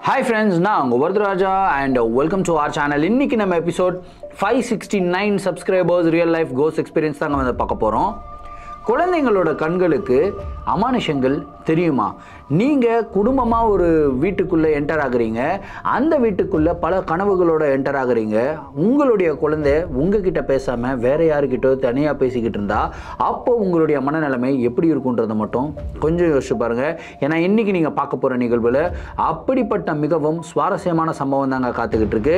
Hi friends, நான் உங்க Varadaraja and welcome to our channel. இன்னைக்கு நம்ம episode 569 subscribers real life ghost experience தாங்க வந்து பார்க்க போறோம். குழந்தைங்களோட கண்களுக்கு அமானுஷங்கள் தெரியுமா? நீங்கள் குடும்பமாக ஒரு வீட்டுக்குள்ளே என்டர் ஆகுறீங்க, அந்த வீட்டுக்குள்ளே பல கனவுகளோட என்டர் ஆகுறீங்க. உங்களுடைய குழந்தை உங்ககிட்ட பேசாமல் வேற யாருக்கிட்ட தனியாக பேசிக்கிட்டு இருந்தா அப்போ உங்களுடைய மனநிலைமை எப்படி இருக்குன்றதை மட்டும் கொஞ்சம் யோசிச்சு பாருங்கள். ஏன்னா இன்றைக்கி நீங்கள் பார்க்க போகிற நிகழ்வில் அப்படிப்பட்ட மிகவும் சுவாரஸ்யமான சம்பவம் தாங்க காத்துக்கிட்டு இருக்கு.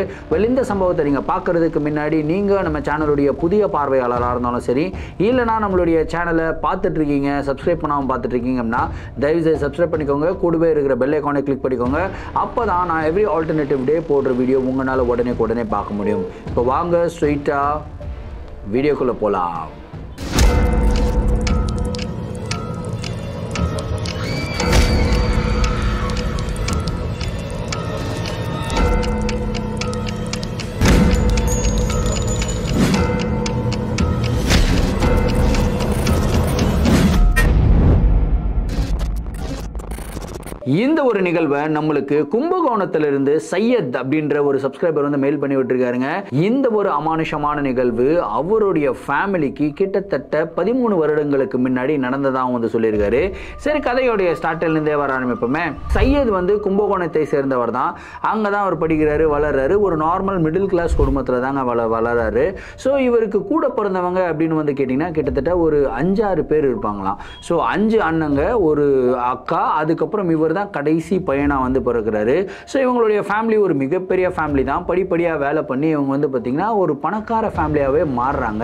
இந்த சம்பவத்தை நீங்கள் பார்க்குறதுக்கு முன்னாடி நீங்கள் நம்ம சேனலுடைய புதிய பார்வையாளராக இருந்தாலும் சரி, இல்லைனா நம்மளுடைய சேனலை பார்த்துட்டு இருக்கீங்க சப்ஸ்கிரைப் பண்ணாமல் பார்த்துட்டு இருக்கீங்கன்னா தயவுசெய்து சப்ஸ்கிரைப் பண்ணிக்கோங்க. கூடவே இருக்கிற பெல் ஐகானை கிளிக் பண்ணிக்கோங்க. அப்போ தான் நான் எவ்ரி ஆல்டர்னேட்டிவ் டே போடுற வீடியோ உங்களால் உடனே பார்க்க முடியும். இப்போ வாங்க ஸ்ட்ரெயிட்டாக வீடியோக்குள்ளே போகலாம். இந்த ஒரு நிகழ்வை நம்மளுக்கு கும்பகோணத்திலிருந்து சையத் அப்படின்ற ஒரு சப்ஸ்கிரைபர் வந்து மெயில் பண்ணி விட்டுருக்காருங்க. இந்த ஒரு அமானுஷமான நிகழ்வு அவருடைய ஃபேமிலிக்கு கிட்டத்தட்ட 13 வருடங்களுக்கு முன்னாடி நடந்ததாக வந்து சொல்லியிருக்காரு. சரி, கதையோடைய ஸ்டார்டிலிருந்தே வர ஆரம்பிப்போமே. சையத் வந்து கும்பகோணத்தை சேர்ந்தவர் தான். அங்கே தான் அவர் படிக்கிறாரு, வளர்றாரு. ஒரு நார்மல் மிடில் கிளாஸ் குடும்பத்தில் தாங்க வளர்றாரு. ஸோ இவருக்கு கூட பிறந்தவங்க அப்படின்னு வந்து கேட்டிங்கன்னா கிட்டத்தட்ட ஒரு 5-6 பேர் இருப்பாங்களாம். ஸோ 5 அண்ணங்க, ஒரு அக்கா, அதுக்கப்புறம் இவர் தான் கடைசி பையனாக வந்து பிறக்கிறாரு. ஸோ இவங்களுடைய ஃபேமிலி ஒரு மிகப்பெரிய ஃபேமிலி தான். படிப்படியாக வேலை பண்ணி இவங்க வந்து பார்த்திங்கன்னா ஒரு பணக்கார ஃபேமிலியாகவே மாறுறாங்க.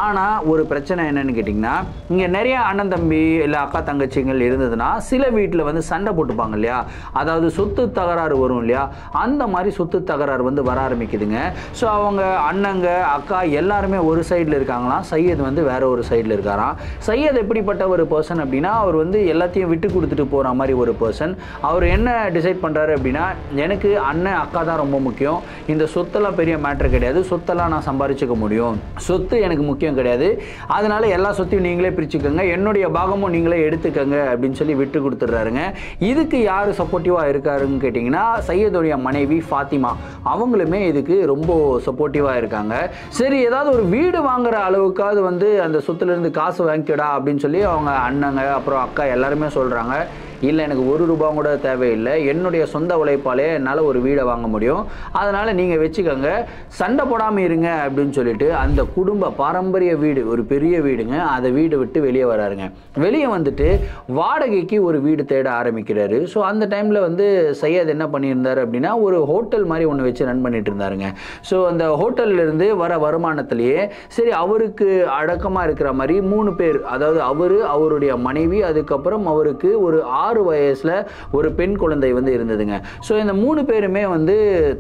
ஆனால் ஒரு பிரச்சனை என்னன்னு கேட்டிங்கன்னா, இங்கே நிறைய அண்ணன் தம்பி இல்லை அக்கா தங்கச்சிகள் இருந்ததுன்னா சில வீட்டில் வந்து சண்டை போட்டுப்பாங்க இல்லையா, அதாவது சொத்து தகராறு வரும் இல்லையா, அந்த மாதிரி சொத்து தகராறு வந்து வர ஆரம்பிக்குதுங்க. ஸோ அவங்க அண்ணங்க அக்கா எல்லாருமே ஒரு சைடில் இருக்காங்களாம், சையத் வந்து வேற ஒரு சைடில் இருக்காராம். சையத் எப்படிப்பட்ட ஒரு பர்சன் அப்படின்னா, அவர் வந்து எல்லாத்தையும் விட்டு கொடுத்துட்டு போகிற மாதிரி ஒரு பர்சன். அவர் என்ன டிசைட் பண்றாரு அப்படின்னா, எனக்கு அண்ணன் அக்கா தான் ரொம்ப முக்கியம், இந்த சொத்தெல்லாம் பெரிய மேட்டர் கிடையாது, சொத்தெல்லாம் நான் சம்பாதிச்சுக்க முடியும், சொத்து எனக்கு முக்கியம் கிடையாது, அதனால எல்லா சொத்தையும் நீங்களே பிரிச்சுக்கோங்க, என்னுடைய பாகமும் நீங்களே எடுத்துக்கங்க அப்படின்னு சொல்லி விட்டு கொடுத்துட்றாருங்க. இதுக்கு யார் சப்போர்ட்டிவாக இருக்காருன்னு கேட்டிங்கன்னா, சையதுடைய மனைவி ஃபாத்திமா அவங்களுமே இதுக்கு ரொம்ப சப்போர்ட்டிவாக இருக்காங்க. சரி, ஏதாவது ஒரு வீடு வாங்குற அளவுக்காவது வந்து அந்த சொத்துலேருந்து காசு வாங்கிக்கடா அப்படின்னு சொல்லி அவங்க அண்ணங்க அப்புறம் அக்கா எல்லாருமே சொல்கிறாங்க. இல்லை, எனக்கு 1 ரூபா கூட தேவையில்லை, என்னுடைய சொந்த உழைப்பாலே என்னால் ஒரு வீடை வாங்க முடியும், அதனால் நீங்கள் வச்சுக்கோங்க, சண்டை போடாமல் இருங்க அப்படின்னு சொல்லிட்டு அந்த குடும்ப பாரம்பரிய வீடு, ஒரு பெரிய வீடுங்க, அதை வீடு விட்டு வெளியே வராருங்க. வெளியே வந்துட்டு வாடகைக்கு ஒரு வீடு தேட ஆரம்பிக்கிறாரு. ஸோ அந்த டைமில் வந்து சையத் என்ன பண்ணியிருந்தார் அப்படின்னா, ஒரு ஹோட்டல் மாதிரி ஒன்று வச்சு ரன் பண்ணிட்டு இருந்தாருங்க. ஸோ அந்த ஹோட்டல்லேருந்து வர வருமானத்திலேயே சரி அவருக்கு அடக்கமாக இருக்கிற மாதிரி 3 பேர், அதாவது அவருடைய மனைவி, அதுக்கப்புறம் அவருக்கு ஒரு 6 வயசுல ஒரு பெண் குழந்தை வந்து இருந்ததுங்க. ஸோ இந்த 3 பேருமே வந்து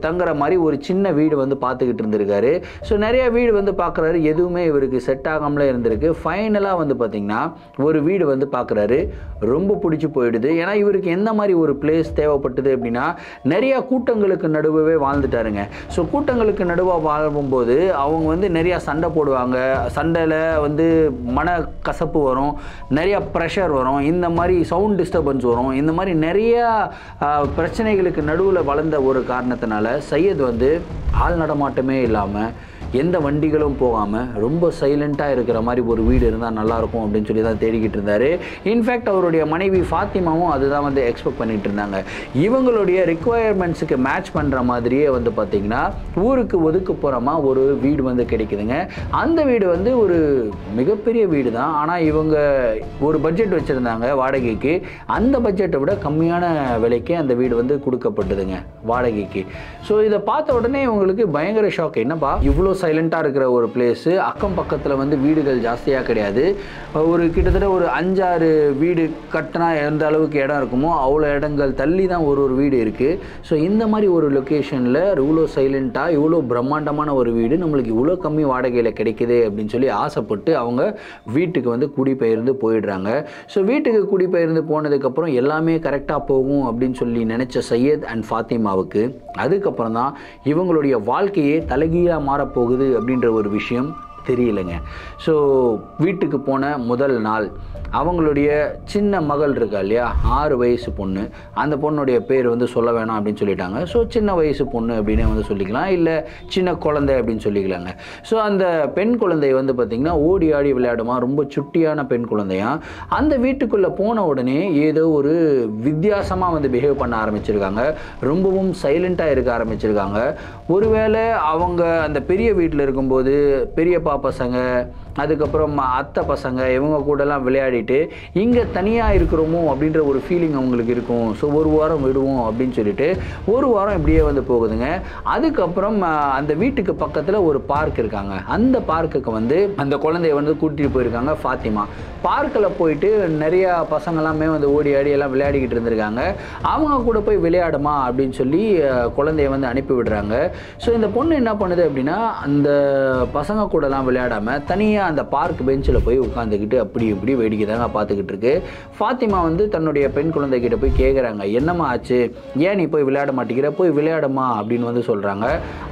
தங்குற மாதிரி ஒரு சின்ன வீடு வந்து பார்த்துக்கிட்டு இருந்திருக்காரு. ஸோ நிறைய வீடு வந்து பார்க்குறாரு, எதுவுமே இவருக்கு செட் ஆகாமலே இருந்திருக்கு. ஃபைனலாக வந்து பார்த்தீங்கன்னா ஒரு வீடு வந்து பார்க்குறாரு, ரொம்ப பிடிச்சி போயிடுது. ஏன்னா இவருக்கு எந்த மாதிரி ஒரு பிளேஸ் தேவைப்பட்டது அப்படின்னா, நிறைய கூட்டங்களுக்கு நடுவே வாழ்ந்துட்டாருங்க. ஸோ கூட்டங்களுக்கு நடுவாக வாழும்போது அவங்க வந்து நிறைய சண்டை போடுவாங்க, சண்டையில் வந்து மன கசப்பு வரும், நிறைய ப்ரெஷர் வரும், இந்த மாதிரி சவுண்ட் டிஸ்டர்பன்ஸ் வரும், இந்த மாதிரி நிறைய பிரச்சனைகளுக்கு நடுவில் வளர்ந்த ஒரு காரணத்தினால சையத் வந்து ஆள் நடமாட்டமே இல்லாமல் எந்த வண்டிகளும் போகாமல் ரொம்ப சைலண்ட்டாக இருக்கிற மாதிரி ஒரு வீடு இருந்தால் நல்லாயிருக்கும் அப்படின்னு சொல்லி தான் தேடிக்கிட்டு இருந்தார். இன்ஃபேக்ட் அவருடைய மனைவி ஃபாத்திமாவும் அதுதான் வந்து எக்ஸ்பெக்ட் பண்ணிட்டு இருந்தாங்க. இவங்களுடைய ரிக்குவயர்மெண்ட்ஸுக்கு மேட்ச் பண்ணுற மாதிரியே வந்து பார்த்திங்கன்னா ஊருக்கு ஒதுக்குப்புறமாக ஒரு வீடு வந்து கிடைக்குதுங்க. அந்த வீடு வந்து ஒரு மிகப்பெரிய வீடு தான். ஆனால் இவங்க ஒரு பட்ஜெட் வச்சுருந்தாங்க வாடகைக்கு, அந்த பட்ஜெட்டை விட கம்மியான விலைக்கு அந்த வீடு வந்து கொடுக்கப்பட்டதுங்க வாடகைக்கு. ஸோ இதை பார்த்த உடனே இவங்களுக்கு பயங்கர ஷாக். என்னப்பா இவ்வளோ சைலண்டாக இருக்கிற ஒரு பிளேஸு, அக்கம் பக்கத்தில் வந்து வீடுகள் ஜாஸ்தியாக கிடையாது, ஒரு கிட்டத்தட்ட ஒரு 5-6 வீடு கட்டினா எந்த அளவுக்கு இடம் இருக்குமோ அவ்வளோ இடங்கள் தள்ளி தான் ஒரு வீடு இருக்குது. ஸோ இந்த மாதிரி ஒரு லொக்கேஷனில் இவ்வளோ சைலண்ட்டாக இவ்வளோ பிரம்மாண்டமான ஒரு வீடு நம்மளுக்கு இவ்வளோ கம்மி வாடகையில் கிடைக்குது அப்படின்னு சொல்லி ஆசைப்பட்டு அவங்க வீட்டுக்கு வந்து குடிபெயர்ந்து போயிடுறாங்க. ஸோ வீட்டுக்கு குடிபெயர்ந்து போனதுக்கப்புறம் எல்லாமே கரெக்டாக போகும் அப்படின்னு சொல்லி நினச்ச சையத் அண்ட் ஃபாத்திமாவுக்கு அதுக்கப்புறம் தான் இவங்களுடைய வாழ்க்கையே தலைகீழாக மாறப்போகுது அப்படின்ற ஒரு விஷயம் தெரியலைங்க. ஸோ வீட்டுக்கு போன முதல் நாள் அவங்களுடைய சின்ன மகள் இருக்கா இல்லையா, 6 வயசு பொண்ணு, அந்த பொண்ணுடைய பேர் வந்து சொல்ல வேணாம் அப்படின்னு சொல்லிட்டாங்க. ஸோ சின்ன வயசு பொண்ணு அப்படின்னே வந்து சொல்லிக்கலாம், இல்லை சின்ன குழந்தை அப்படின்னு சொல்லிக்கலாங்க. ஸோ அந்த பெண் குழந்தை வந்து பார்த்திங்கன்னா ஓடி ஆடி விளையாடுமா, ரொம்ப சுட்டியான பெண் குழந்தையா. அந்த வீட்டுக்குள்ளே போன உடனே ஏதோ ஒரு வித்தியாசமாக வந்து பிஹேவ் பண்ண ஆரம்பிச்சிருக்காங்க, ரொம்பவும் சைலண்ட்டாக இருக்க ஆரம்பிச்சிருக்காங்க. ஒருவேளை அவங்க அந்த பெரிய வீட்டில் இருக்கும்போது பெரியப்பா பசங்க, அதுக்கப்புறம் அத்தை பசங்க, இவங்க கூடலாம் விளையாடிட்டு இங்கே தனியாக இருக்கிறோமோ அப்படின்ற ஒரு ஃபீலிங் அவங்களுக்கு இருக்கும். ஸோ ஒரு வாரம் விடுவோம் அப்படின்னு சொல்லிட்டு ஒரு வாரம் இப்படியே வந்து போகுதுங்க. அதுக்கப்புறம் அந்த வீட்டுக்கு பக்கத்தில் ஒரு பார்க் இருக்காங்க. அந்த பார்க்குக்கு வந்து அந்த குழந்தைய வந்து கூட்டிகிட்டு போயிருக்காங்க ஃபாத்திமா. பார்க்கில் போயிட்டு நிறையா பசங்களாமே வந்து ஓடி ஆடி எல்லாம் விளையாடிக்கிட்டு இருந்திருக்காங்க. அவங்க கூட போய் விளையாடுமா அப்படின்னு சொல்லி குழந்தைய வந்து அனுப்பி விடுறாங்க. ஸோ இந்த பொண்ணு என்ன பண்ணுது அப்படின்னா, அந்த பசங்க கூடலாம் விளையாடாமல் தனியாக அந்த பார்க் பெஞ்சில் போய் உட்காந்துக்கிட்டு அப்படி இப்படி வேடிக்கை தாங்க பார்த்துக்கிட்டு இருக்கு. ஃபாத்திமா வந்து தன்னுடைய பெண் குழந்தைகிட்ட போய் கேட்குறாங்க, என்னம்மா ஆச்சு, ஏன் நீ போய் விளையாட மாட்டேங்கிற, போய் விளையாடுமா அப்படின்னு வந்து சொல்கிறாங்க.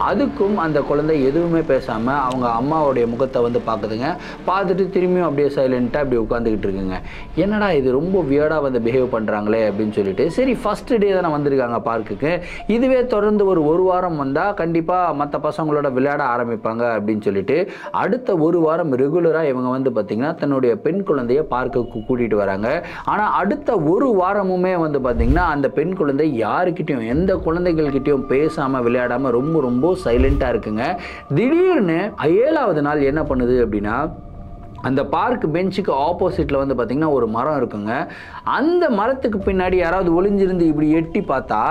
அதுக்கும் அந்த குழந்தை எதுவுமே பேசாமல் அவங்க அம்மாவுடைய முகத்தை வந்து பார்க்குதுங்க. பார்த்துட்டு திரும்பியும் அப்படியே சைலண்ட்டாக அப்படி உட்காந்துக்கிட்டு இருக்குங்க. என்னடா இது ரொம்ப வியர்டாக வந்து பிஹேவ் பண்ணுறாங்களே அப்படின்னு சொல்லிட்டு, சரி ஃபஸ்ட்டு டே தானே வந்திருக்காங்க பார்க்குக்கு, இதுவே தொடர்ந்து ஒரு வாரம் வந்தால் கண்டிப்பாக மற்ற பசங்களோட விளையாட ஆரம்பிப்பாங்க அப்படின்னு சொல்லிட்டு அடுத்த ஒரு வாரம் ரெகுலராக இவங்க வந்து பார்த்திங்கன்னா தன்னுடைய பெண் குழந்தைய பார்க்குக்கு கூட்டிகிட்டு வராங்க. ஆனால் அடுத்த ஒரு வாரமுமே வந்து பார்த்திங்கன்னா அந்த பெண் குழந்தை யாருக்கிட்டையும் எந்த குழந்தைகள்கிட்டையும் பேசாமல் விளையாடாமல் ரொம்ப ரொம்ப சைலண்ட்டாக இருக்குங்க. திடீர்னு 7வது நாள் என்ன பண்ணுது அப்படின்னா, அந்த பார்க் பெஞ்சுக்கு ஆப்போசிட்டில் வந்து பார்த்திங்கன்னா ஒரு மரம் இருக்குங்க. அந்த மரத்துக்கு பின்னாடி யாராவது ஒளிஞ்சிருந்து இப்படி எட்டி பார்த்தா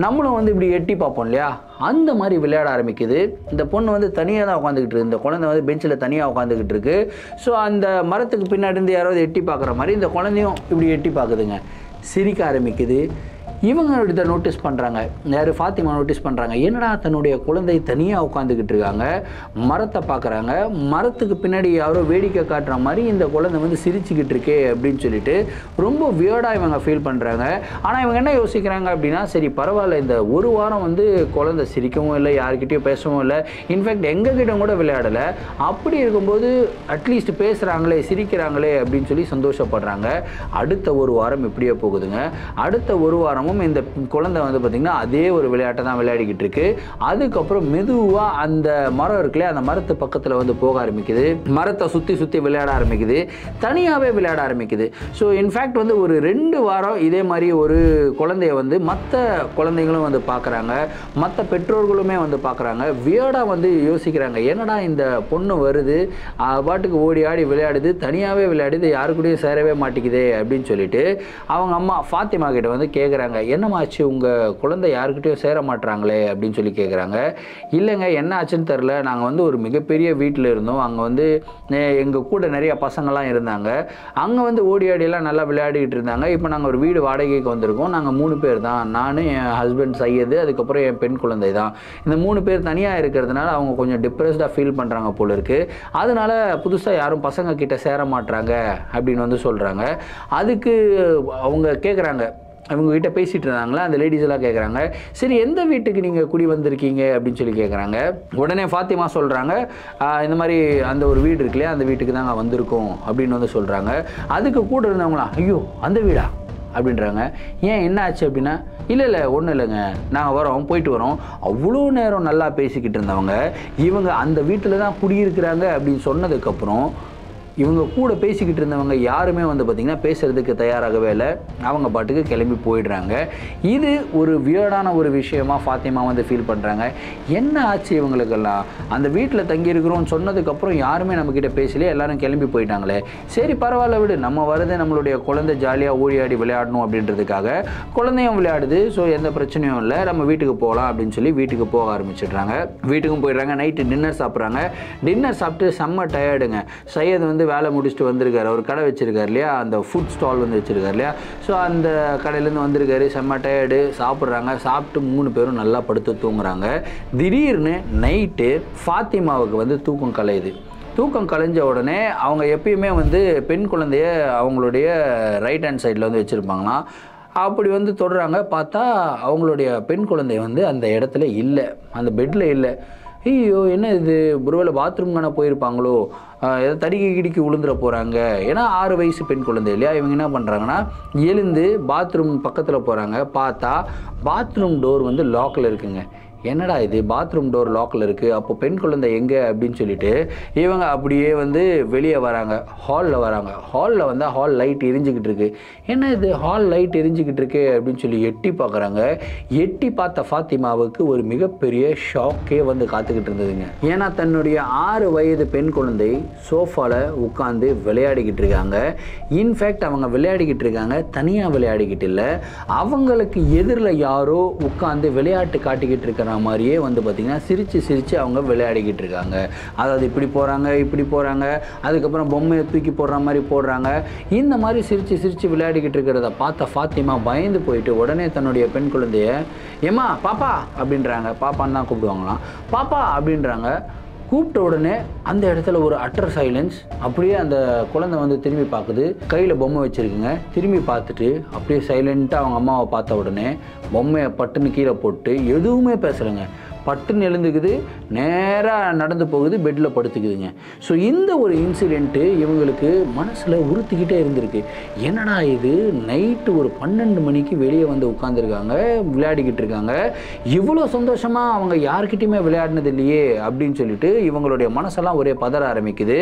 நம்மளும் வந்து இப்படி எட்டி பார்ப்போம் இல்லையா, அந்த மாதிரி விளையாட ஆரம்பிக்குது. இந்த பொண்ணு வந்து தனியாக தான் உட்காந்துக்கிட்டு இருக்கு, இந்த குழந்தை வந்து பெஞ்சில் தனியாக உட்காந்துக்கிட்டு இருக்கு. ஸோ அந்த மரத்துக்கு பின்னாடி இருந்து யாராவது எட்டி பார்க்குற மாதிரி இந்த குழந்தையும் இப்படி எட்டி பார்க்குதுங்க, சிரிக்க ஆரம்பிக்குது. இவங்க இதை நோட்டீஸ் பண்ணுறாங்க, யார் ஃபாத்திமா நோட்டீஸ் பண்ணுறாங்க, என்னடா தன்னுடைய குழந்தை தனியாக உட்காந்துக்கிட்டு இருக்காங்க, மரத்தை பார்க்குறாங்க, மரத்துக்கு பின்னாடி யாரோ வேடிக்கை காட்டுற மாதிரி இந்த குழந்தை வந்து சிரிச்சுக்கிட்டு இருக்கே அப்படின்னு சொல்லிட்டு ரொம்ப வியர்டாக இவங்க ஃபீல் பண்ணுறாங்க. ஆனால் இவங்க என்ன யோசிக்கிறாங்க அப்படின்னா, சரி பரவாயில்ல, இந்த ஒரு வாரம் வந்து குழந்தை சிரிக்கவும் இல்லை, யார்கிட்டையும் பேசவும் இல்லை, இன்ஃபேக்ட் எங்ககிட்ட கூட விளையாடலை, அப்படி இருக்கும்போது அட்லீஸ்ட் பேசுகிறாங்களே சிரிக்கிறாங்களே அப்படின்னு சொல்லி சந்தோஷப்படுறாங்க. அடுத்த ஒரு வாரம் இப்படியே போகுதுங்க. அடுத்த ஒரு வாரம் இந்த குழந்தை வந்து பார்த்திங்கன்னா அதே ஒரு விளையாட்டை தான் விளையாடிக்கிட்டு இருக்கு. அதுக்கப்புறம் மெதுவாக அந்த மரம் இருக்குல்ல, அந்த மரத்து பக்கத்தில் வந்து போக ஆரம்பிக்குது, மரத்தை சுற்றி சுற்றி விளையாட ஆரம்பிக்குது, தனியாகவே விளையாட ஆரம்பிக்குது. ஸோ இன்ஃபேக்ட் வந்து ஒரு 2 வாரம் இதே மாதிரி ஒரு குழந்தைய வந்து மற்ற குழந்தைங்களும் வந்து பார்க்குறாங்க, மற்ற பெற்றோர்களுமே வந்து பார்க்குறாங்க, வியர்டாக வந்து யோசிக்கிறாங்க, என்னடா இந்த பொண்ணு வருது பாட்டுக்கு ஓடி ஆடி விளையாடுது, தனியாகவே விளையாடுது, யாரு கூடயும் சேரவே மாட்டேங்குதே அப்படின்னு சொல்லிட்டு அவங்க அம்மா ஃபாத்திமா கிட்ட வந்து கேட்குறாங்க, என்னமாச்சு உங்கள் குழந்தை யாருக்கிட்டையும் சேர மாட்டுறாங்களே அப்படின்னு சொல்லி கேட்குறாங்க. இல்லைங்க, என்ன ஆச்சுன்னு தெரில, நாங்கள் வந்து ஒரு மிகப்பெரிய வீட்டில் இருந்தோம், அங்கே வந்து எங்கள் கூட நிறைய பசங்கள்லாம் இருந்தாங்க, அங்கே வந்து ஓடி ஆடியெல்லாம் நல்லா விளையாடிக்கிட்டு இருந்தாங்க. இப்போ நாங்கள் ஒரு வீடு வாடகைக்கு வந்திருக்கோம், நாங்கள் 3 பேர் தான், நான், என் ஹஸ்பண்ட் சையது, அதுக்கப்புறம் என் பெண் குழந்தை தான். இந்த 3 பேர் தனியாக இருக்கிறதுனால அவங்க கொஞ்சம் டிப்ரெஸ்டாக ஃபீல் பண்ணுறாங்க போல இருக்குது, அதனால புதுசாக யாரும் பசங்க கிட்ட சேர மாட்டுறாங்க அப்படின்னு வந்து சொல்கிறாங்க. அதுக்கு அவங்க கேட்குறாங்க, அவங்ககிட்ட பேசிகிட்டு இருந்தாங்களா அந்த லேடிஸ் எல்லாம் கேட்குறாங்க, சரி எந்த வீட்டுக்கு நீங்கள் குடி வந்திருக்கீங்க அப்படின்னு சொல்லி கேட்குறாங்க. உடனே ஃபாத்திமா சொல்கிறாங்க, இந்த மாதிரி அந்த ஒரு வீடு இருக்குல்லையா, அந்த வீட்டுக்கு தாங்க வந்திருக்கோம் அப்படின்னு வந்து சொல்கிறாங்க. அதுக்கு கூட இருந்தவங்களா, ஐயோ அந்த வீடா அப்படின்றாங்க. ஏன் என்ன ஆச்சு அப்படின்னா, இல்லை ஒன்றும் இல்லைங்க, நாங்கள் வரோம் போயிட்டு வரோம். அவ்வளோ நேரம் நல்லா பேசிக்கிட்டு இருந்தவங்க இவங்க அந்த வீட்டில் தான் குடியிருக்கிறாங்க அப்படின்னு சொன்னதுக்கப்புறம் இவங்க கூட பேசிக்கிட்டு இருந்தவங்க யாருமே வந்து பார்த்திங்கன்னா பேசுகிறதுக்கு தயாராகவே இல்லை, அவங்க பாட்டுக்கு கிளம்பி போயிடுறாங்க. இது ஒரு வியர்டான ஒரு விஷயமா ஃபாத்திமா வந்து ஃபீல் பண்ணுறாங்க. என்ன ஆச்சு இவங்களுக்கெல்லாம், அந்த வீட்டில் தங்கியிருக்கிறோன்னு சொன்னதுக்கப்புறம் யாருமே நம்மக்கிட்ட பேசலையே, எல்லோரும் கிளம்பி போயிட்டாங்களே, சரி பரவாயில்ல விடு, நம்ம வரது நம்மளுடைய குழந்தை ஜாலியாக ஓடி ஆடி விளையாடணும் அப்படின்றதுக்காக குழந்தையும் விளையாடுது, ஸோ எந்த பிரச்சனையும் இல்லை, நம்ம வீட்டுக்கு போகலாம் அப்படின்னு சொல்லி வீட்டுக்கு போக ஆரம்பிச்சிடுறாங்க. வீட்டுக்கும் போயிடுறாங்க. நைட்டு டின்னர் சாப்பிட்றாங்க. டின்னர் சாப்பிட்டு செம்ம டயர்டுங்க. சையது வந்து வேலை முடிச்சுட்டு வந்திருக்காரு, ஒரு கடை வச்சிருக்காரு இல்லையா, அந்த ஃபுட் ஸ்டால் வந்து வச்சிருக்காரு இல்லையா, ஸோ அந்த கடையிலேருந்து வந்திருக்காரு, செம்ம டயர்டு. சாப்பிட்றாங்க. சாப்பிட்டு 3 பேரும் நல்லா படுத்து தூங்குறாங்க. திடீர்னு நைட்டு ஃபாத்திமாவுக்கு வந்து தூக்கம் கலையுது. தூக்கம் கலைஞ்ச உடனே அவங்க எப்பயுமே வந்து பெண் குழந்தைய அவங்களுடைய ரைட் ஹேண்ட் சைடில் வந்து வச்சுருப்பாங்களாம். அப்படி வந்து தொடுறாங்க. பார்த்தா அவங்களுடைய பெண் குழந்தை வந்து அந்த இடத்துல இல்லை, அந்த பெட்டில் இல்லை. ஐயோ என்ன இது ஒருவேளை பாத்ரூம் தானே போயிருப்பாங்களோ, ஏதோ தடிக்கி கிடிக்கி விழுந்துட போகிறாங்க. ஏன்னா 6 வயசு பெண் குழந்தை இல்லையா. இவங்க என்ன பண்ணுறாங்கன்னா எழுந்து பாத்ரூம் பக்கத்தில் போகிறாங்க. பார்த்தா பாத்ரூம் டோர் வந்து லாக்கில் இருக்குங்க. என்னடா இது பாத்ரூம் டோர் லாக்கில் இருக்குது, அப்போ பெண் குழந்தை எங்கே அப்படின்னு சொல்லிட்டு இவங்க அப்படியே வந்து வெளியே வராங்க. ஹாலில் வராங்க. ஹாலில் வந்தால் ஹால் லைட் எரிஞ்சிக்கிட்டு இருக்கு. என்ன இது ஹால் லைட் எரிஞ்சிக்கிட்டு இருக்கு அப்படின்னு சொல்லி எட்டி பார்க்குறாங்க. எட்டி பார்த்த ஃபாத்திமாவுக்கு ஒரு மிகப்பெரிய ஷாக்கே வந்து காத்துக்கிட்டு இருந்ததுங்க. ஏன்னா தன்னுடைய 6 வயது பெண் குழந்தை சோஃபாவில் உட்காந்து விளையாடிக்கிட்டு இருக்காங்க. இன்ஃபேக்ட் அவங்க விளையாடிக்கிட்டு இருக்காங்க, தனியாக விளையாடிக்கிட்டு இல்லை, அவங்களுக்கு எதிரில் யாரோ உட்காந்து விளையாட்டு காட்டிக்கிட்டு இருக்கிற மாதிரியே வந்து பார்த்திங்கன்னா சிரித்து சிரித்து அவங்க விளையாடிக்கிட்டு இருக்காங்க. அதாவது இப்படி போகிறாங்க இப்படி போகிறாங்க, அதுக்கப்புறம் பொம்மையை தூக்கி போடுற மாதிரி போடுறாங்க. இந்த மாதிரி சிரித்து சிரித்து விளையாடிக்கிட்டு இருக்கிறத பார்த்த ஃபாத்திமா பயந்து போயிட்டு உடனே தன்னுடைய பெண் குழந்தைய ஏம்மா பாப்பா அப்படின்றாங்க. பாப்பான்னு தான் கூப்பிடுவாங்களாம். பாப்பா அப்படின்றாங்க. கூப்பிட்ட உடனே அந்த இடத்துல ஒரு அட்டர் சைலன்ஸ். அப்படியே அந்த குழந்தை வந்து திரும்பி பார்க்குது. கையில் பொம்மை வச்சுருக்குங்க. திரும்பி பார்த்துட்டு அப்படியே சைலண்ட்டாக அவங்க அம்மாவை பார்த்த உடனே பொம்மையை பட்டுன்னு கீழே போட்டு எதுவுமே பேசலைங்க. பட்டுன்னு எழுந்துக்குது, நேராக நடந்து போகுது, பெட்டில் படுத்துக்குதுங்க. ஸோ இந்த ஒரு இன்சிடெண்ட்டு இவங்களுக்கு மனசில் உறுத்திக்கிட்டே இருந்திருக்கு. என்னடா இது நைட்டு ஒரு 12 மணிக்கு வெளியே வந்து உட்காந்துருக்காங்க, விளையாடிக்கிட்டு இருக்காங்க, இவ்வளோ சந்தோஷமாக அவங்க யார்கிட்டையுமே விளையாடினது இல்லையே அப்படின்னு சொல்லிட்டு இவங்களுடைய மனசெல்லாம் ஒரே பதற ஆரம்பிக்குது.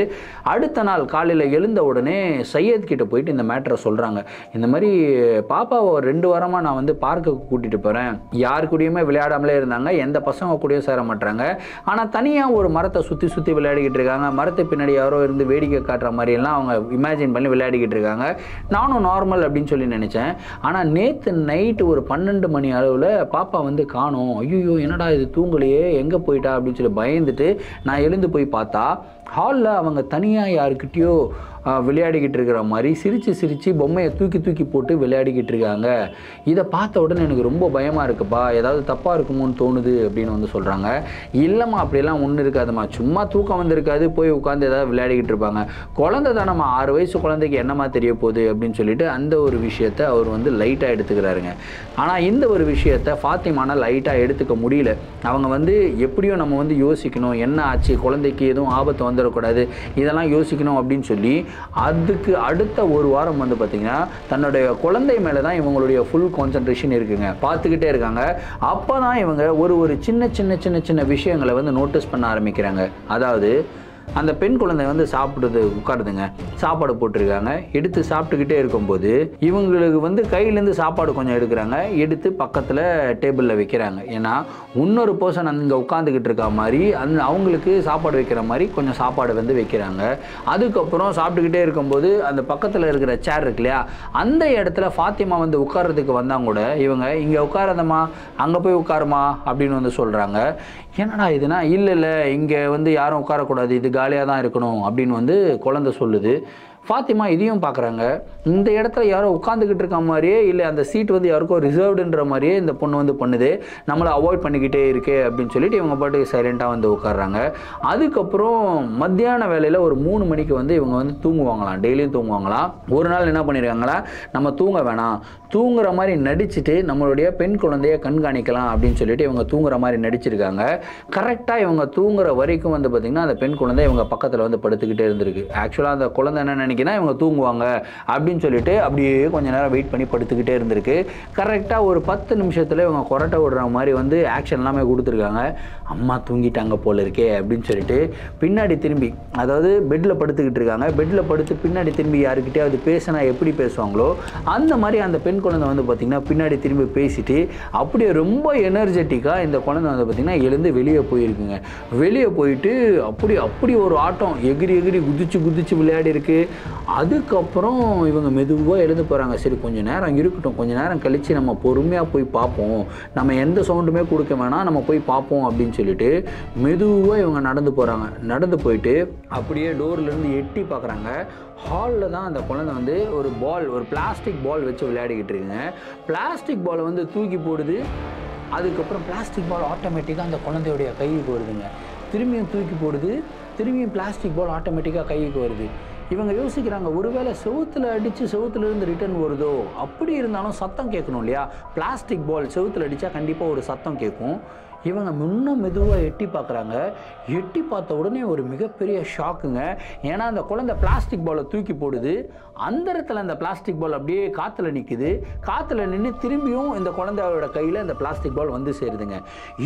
அடுத்த நாள் காலையில் எழுந்த உடனே சையத் கிட்ட போயிட்டு இந்த மேட்டரை சொல்கிறாங்க. இந்த மாதிரி பாப்பாவை 2 வாரமாக நான் வந்து பார்க்குக்கு கூட்டிகிட்டு போகிறேன், யாரு கூடயுமே விளையாடாமலே இருந்தாங்க, எந்த பசங்க கூட சேர மாட்டாங்க, ஆனால் தனியாக ஒரு மரத்தை சுற்றி சுற்றி விளையாடிக்கிட்டு இருக்காங்க, மரத்தை பின்னாடி யாரோ இருந்து வேடிக்கை காட்டுற மாதிரியெல்லாம் அவங்க இமேஜின் பண்ணி விளையாடிக்கிட்டு இருக்காங்க. நானும் நார்மல் அப்படின்னு சொல்லி நினச்சேன். ஆனால் நேற்று நைட்டு ஒரு 12 மணி அளவில் பாப்பா வந்து காணோம். ஐயோ என்னடா இது தூங்கலையே, எங்கே போயிட்டா அப்படின்னு சொல்லி பயந்துட்டு நான் எழுந்து போய் பார்த்தா ஹாலில் அவங்க தனியாக யாருக்கிட்டேயோ விளையாடிக்கிட்டு இருக்கிற மாதிரி சிரித்து சிரித்து பொம்மையை தூக்கி தூக்கி போட்டு விளையாடிக்கிட்டு இருக்காங்க. இதை பார்த்த உடனே எனக்கு ரொம்ப பயமாக இருக்குப்பா, ஏதாவது தப்பாக இருக்குமோன்னு தோணுது அப்படின்னு வந்து சொல்கிறாங்க. இல்லைம்மா அப்படியெல்லாம் ஒன்றும் இருக்காதும்மா, சும்மா தூக்கம் வந்திருக்காது, போய் உட்காந்து ஏதாவது விளையாடிக்கிட்டு இருப்பாங்க, குழந்தை தானம்மா, 6 வயசு குழந்தைக்கு என்னமா தெரிய போகுது அப்படின்னு சொல்லிட்டு அந்த ஒரு விஷயத்தை அவர் வந்து லைட்டாக எடுத்துக்கிறாருங்க. ஆனால் இந்த ஒரு விஷயத்தை ஃபாத்திமான லைட்டாக எடுத்துக்க முடியல. அவங்க வந்து எப்படியும் நம்ம வந்து யோசிக்கணும், என்ன ஆச்சு, குழந்தைக்கு எதுவும் ஆபத்து வந்துடக்கூடாது, இதெல்லாம் யோசிக்கணும் அப்படின்னு சொல்லி அதுக்கு அடுத்த 1 வாரம் வந்து பார்த்தீங்கன்னா தன்னுடைய குழந்தை மேலே தான் இவங்களுடைய ஃபுல் கான்சன்ட்ரேஷன் இருக்குங்க, பார்த்துக்கிட்டே இருக்காங்க. அப்போ தான் இவங்க ஒரு சின்ன சின்ன சின்ன சின்ன விஷயங்களை வந்து நோட்டீஸ் பண்ண ஆரம்பிக்கிறாங்க. அதாவது அந்த பெண் குழந்தை வந்து சாப்பிடுறது உட்காருதுங்க, சாப்பாடு போட்டிருக்காங்க, எடுத்து சாப்பிட்டுக்கிட்டே இருக்கும்போது இவங்களுக்கு வந்து கையிலேருந்து சாப்பாடு கொஞ்சம் எடுக்கிறாங்க, எடுத்து பக்கத்தில் டேபிளில் வைக்கிறாங்க. ஏன்னா இன்னொரு பர்சன் அங்கே உட்காந்துக்கிட்டு இருக்க மாதிரி அவங்களுக்கு சாப்பாடு வைக்கிற மாதிரி கொஞ்சம் சாப்பாடு வந்து வைக்கிறாங்க. அதுக்கப்புறம் சாப்பிட்டுக்கிட்டே இருக்கும்போது அந்த பக்கத்தில் இருக்கிற சேர் இருக்கு இல்லையா, அந்த இடத்துல ஃபாத்திமா வந்து உட்கார்றதுக்கு வந்தாங்க கூட இவங்க இங்கே உட்காரதம்மா, அங்கே போய் உட்காருமா அப்படின்னு வந்து சொல்கிறாங்க. என்னடா இதுனா, இல்லை இங்கே வந்து யாரும் உட்காரக்கூடாது, இது காலியாக தான் இருக்கணும் அப்படின்னு வந்து குழந்தை சொல்லுது. ஃபாத்திமா இதையும் பார்க்குறாங்க. இந்த இடத்துல யாரோ உட்காந்துக்கிட்டு இருக்க மாதிரியே, இல்லை அந்த சீட் வந்து யாருக்கோ ரிசர்வ்டுன்ற மாதிரியே இந்த பொண்ணு வந்து பண்ணுது, நம்மளை அவாய்ட் பண்ணிக்கிட்டே இருக்கே அப்படின்னு சொல்லிட்டு இவங்க பாட்டுக்கு சைலண்ட்டாக வந்து உட்காடுறாங்க. அதுக்கப்புறம் மத்தியான வேலையில் ஒரு 3 மணிக்கு வந்து இவங்க வந்து தூங்குவாங்களாம், டெய்லியும் தூங்குவாங்களாம். ஒரு நாள் என்ன பண்ணியிருக்காங்களா, நம்ம தூங்க வேணாம், தூங்குற மாதிரி நடிச்சுட்டு நம்மளுடைய பெண் குழந்தைய கண்காணிக்கலாம் அப்படின்னு சொல்லிட்டு இவங்க தூங்குற மாதிரி நடிச்சிருக்காங்க. கரெக்டாக இவங்க தூங்குற வரைக்கும் வந்து பார்த்திங்கன்னா அந்த பெண் குழந்தை இவங்க பக்கத்தில் வந்து படுத்துக்கிட்டே இருந்திருக்கு. ஆக்சுவலாக அந்த குழந்தை என்ன இவங்க தூங்குவாங்க அப்படின்னு சொல்லிட்டு அப்படியே கொஞ்ச நேரம் வெயிட் பண்ணி படுத்துக்கிட்டே இருந்திருக்கு. கரெக்டாக ஒரு 10 நிமிஷத்தில் இவங்க கொரட்டை விடுற மாதிரி வந்து ஆக்ஷன் எல்லாமே கொடுத்துருக்காங்க. அம்மா தூங்கிட்டாங்க போல இருக்கே அப்படின்னு சொல்லிட்டு பின்னாடி திரும்பி, அதாவது பெட்டில் படுத்துக்கிட்டு இருக்காங்க, பெட்டில் படுத்து பின்னாடி திரும்பி யாருக்கிட்டையாவது பேசினா எப்படி பேசுவாங்களோ அந்த மாதிரி அந்த பெண் குழந்தை வந்து பார்த்திங்கன்னா பின்னாடி திரும்பி பேசிட்டு அப்படியே ரொம்ப எனர்ஜெட்டிக்காக இந்த குழந்தை வந்து பார்த்திங்கன்னா எழுந்து வெளியே போயிருக்குங்க. வெளியே போயிட்டு அப்படி ஒரு ஆட்டம் எகிரி எகிரி குதிச்சு விளையாடி இருக்கு. அதுக்கப்புறம் இவங்க மெதுவாக எழுந்து போகிறாங்க. சரி கொஞ்சம் நேரம் இருக்கட்டும், கொஞ்சம் நேரம் கழித்து நம்ம பொறுமையாக போய் பார்ப்போம், நம்ம எந்த சவுண்டுமே கொடுக்க வேணாம், நம்ம போய் பார்ப்போம் அப்படின்னு சொல்லிட்டு மெதுவாக இவங்க நடந்து போகிறாங்க. நடந்து போயிட்டு அப்படியே டோர்லேருந்து எட்டி பார்க்குறாங்க. ஹாலில் தான் அந்த குழந்தை வந்து ஒரு பிளாஸ்டிக் பால் வச்சு விளையாடிக்கிட்டு இருக்குங்க. பிளாஸ்டிக் பாலை வந்து தூக்கி போடுது. அதுக்கப்புறம் பிளாஸ்டிக் பால் ஆட்டோமேட்டிக்காக அந்த குழந்தையுடைய கைக்கு வருதுங்க. திரும்பியும் தூக்கி போடுது, திரும்பியும் பிளாஸ்டிக் பால் ஆட்டோமேட்டிக்காக கைக்கு வருது. இவங்க யோசிக்கிறாங்க, ஒருவேளை செவுத்தில் அடித்து செவுத்துலேருந்து ரிட்டர்ன் வருதோ, அப்படி இருந்தாலும் சத்தம் கேட்கணும் இல்லையா, பிளாஸ்டிக் பால் செவுத்தில் அடித்தா கண்டிப்பாக ஒரு சத்தம் கேட்கும். இவங்க இன்னும் மெதுவாக எட்டி பார்க்குறாங்க. எட்டி பார்த்த உடனே ஒரு மிகப்பெரிய ஷாக்குங்க. ஏன்னா அந்த குழந்தை பிளாஸ்டிக் பாலை தூக்கி போடுது. அந்த இடத்துல அந்த பிளாஸ்டிக் பால் அப்படியே காற்றுல நிற்குது. காற்றுல நின்று திரும்பியும் இந்த குழந்தையோட கையில் இந்த பிளாஸ்டிக் பால் வந்து சேருதுங்க.